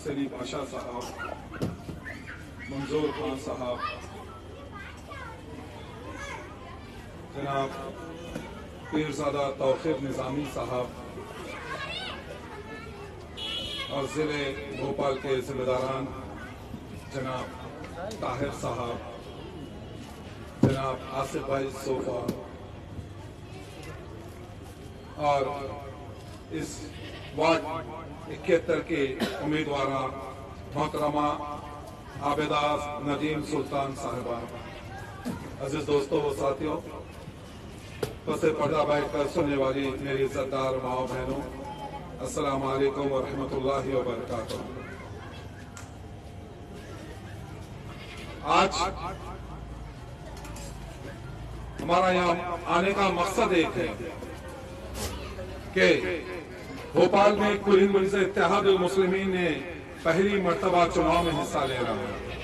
حسینی پاشا صاحب، منظور خان صاحب، جناب پیرزادہ توقیر نظامی صاحب اور ضلع بھوپال کے ذمہ داران جناب طاہر صاحب، جناب آصف بھائی صوفہ اور اس وارڈ 71 کے امیدوارہ محترمہ عابدہ ندیم سلطان صاحبہ، عزیز دوستوں و ساتھیوں، پس پردہ بیٹھ کر سننے والی میری عزتدار ماؤں بہنوں، السلام علیکم ورحمۃ اللہ وبرکاتہ۔ آج ہمارا یہاں آنے کا مقصد ایک ہے کہ بھوپال میں کل ہند مجلس اتحاد المسلمین نے پہلی مرتبہ چناؤ میں حصہ لے رہا ہے۔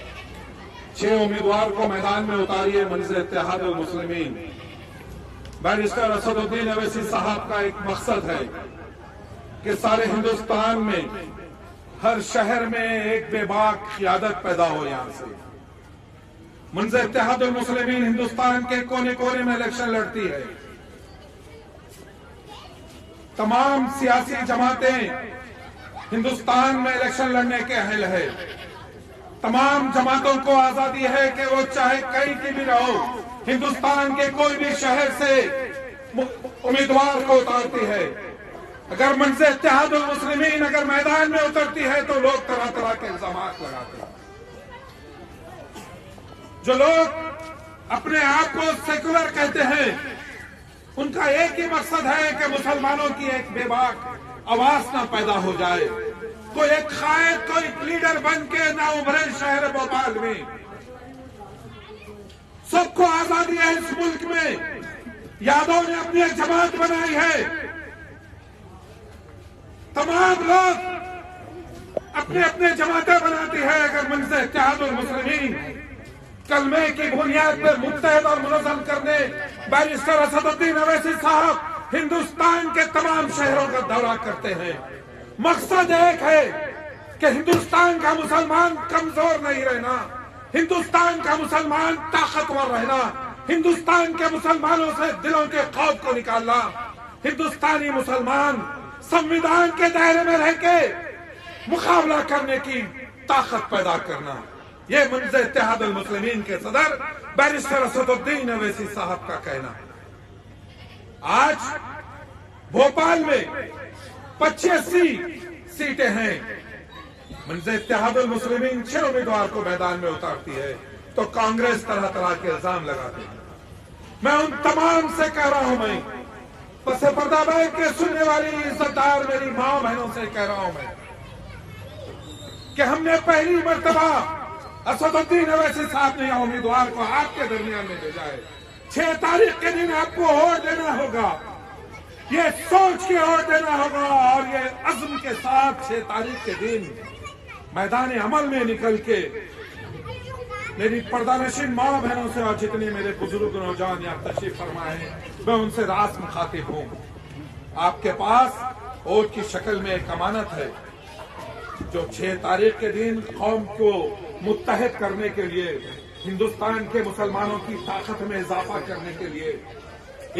6 امیدوار کو میدان میں اتاری ہے مجلس اتحاد المسلمین۔ بیرسٹر اسد الدین اویسی صاحب کا ایک مقصد ہے کہ سارے ہندوستان میں ہر شہر میں ایک بے باک قیادت پیدا ہو۔ یہاں سے مجلس اتحاد المسلمین ہندوستان کے کونے کونے میں الیکشن لڑتی ہے۔ تمام سیاسی جماعتیں ہندوستان میں الیکشن لڑنے کے اہل ہے۔ تمام جماعتوں کو آزادی ہے کہ وہ چاہے کہیں کی بھی رہو، ہندوستان کے کوئی بھی شہر سے امیدوار کو اتارتی ہے۔ اگر مجلس اتحاد المسلمین اگر میدان میں اترتی ہے تو لوگ طرح طرح کے الزامات لگاتے ہیں۔ جو لوگ اپنے آپ کو سیکولر کہتے ہیں، ان کا ایک ہی مقصد ہے کہ مسلمانوں کی ایک بے باک آواز نہ پیدا ہو جائے، کوئی ایک قائد، کوئی لیڈر بن کے نہ ابھرے شہر بھوپال میں۔ سب کو آزادی ہے اس ملک میں۔ یادوں نے اپنی ایک جماعت بنائی ہے۔ تمام لوگ اپنے اپنے جماعتیں بناتی ہے۔ اگر مجلس اتحاد المسلمین کلمے کی بنیاد پر متحد اور منظم کرنے بیرسٹر اسد الدین اویسی صاحب ہندوستان کے تمام شہروں کا دورہ کرتے ہیں۔ مقصد ایک ہے کہ ہندوستان کا مسلمان کمزور نہیں رہنا، ہندوستان کا مسلمان طاقتور رہنا، ہندوستان کے مسلمانوں سے دلوں کے خوف کو نکالنا، ہندوستانی مسلمان سنویدھان کے دائرے میں رہ کے مقابلہ کرنے کی طاقت پیدا کرنا۔ یہ مجلس اتحاد المسلمین کے صدر بیرسٹر اسد الدین اویسی صاحب کا کہنا۔ آج بھوپال میں 85 سیٹیں ہیں۔ مجلس اتحاد المسلمین 6 امیدوار کو میدان میں اتارتی ہے تو کانگریس طرح طرح کے الزام لگاتے ہیں۔ میں ان تمام سے کہہ رہا ہوں، میں پس پردہ بیٹھ کے سننے والی عزتدار میری ماں بہنوں سے کہہ رہا ہوں میں کہ ہم نے پہلی مرتبہ اسد الدین اویسی صاحب نے یہ امیدوار کو آپ کے درمیان میں بھیجا ہے۔ 6 تاریخ کے دن آپ کو ووٹ دینا ہوگا، یہ سوچ کے ووٹ دینا ہوگا اور یہ عزم کے ساتھ 6 تاریخ کے دن میدان عمل میں نکل کے میری پردہ نشین ماں بہنوں سے اور جتنے میرے بزرگ نوجوان یہاں تشریف فرمائے ہیں میں ان سے راست مخاطب ہوں۔ آپ کے پاس ووٹ کی شکل میں ایک امانت ہے جو 6 تاریخ کے دن قوم کو متحد کرنے کے لیے، ہندوستان کے مسلمانوں کی طاقت میں اضافہ کرنے کے لیے،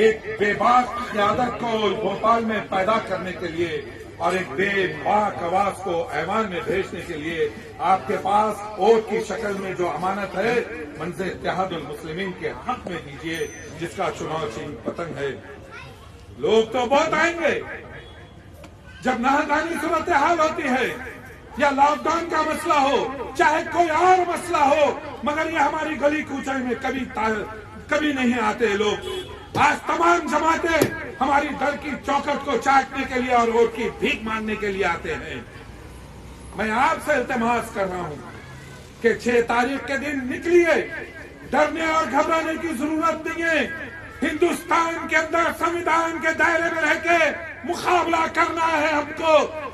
ایک بے باک قیادت کو بھوپال میں پیدا کرنے کے لیے اور ایک بے باک آواز کو ایوان میں بھیجنے کے لیے آپ کے پاس ووٹ کی شکل میں جو امانت ہے مجلس اتحاد المسلمین کے حق میں دیجیے، جس کا چناؤ چین پتنگ ہے۔ لوگ تو بہت آئیں گے جب ناگہانی صورتحال ہوتی ہے یا لاک ڈاؤن کا مسئلہ ہو، چاہے کوئی اور مسئلہ ہو، مگر یہ ہماری گلی کوچے میں کبھی نہیں آتے لوگ۔ آج تمام جماعتیں ہماری در کی چوکھٹ کو چاٹنے کے لیے اور ووٹ کی بھیک مانگنے کے لیے آتے ہیں۔ میں آپ سے التماس کر رہا ہوں کہ 6 تاریخ کے دن نکلیے، ڈرنے اور گھبرانے کی ضرورت نہیں ہے۔ ہندوستان کے اندر سنویدھان کے دائرے میں رہ کے مقابلہ کرنا ہے ہم کو۔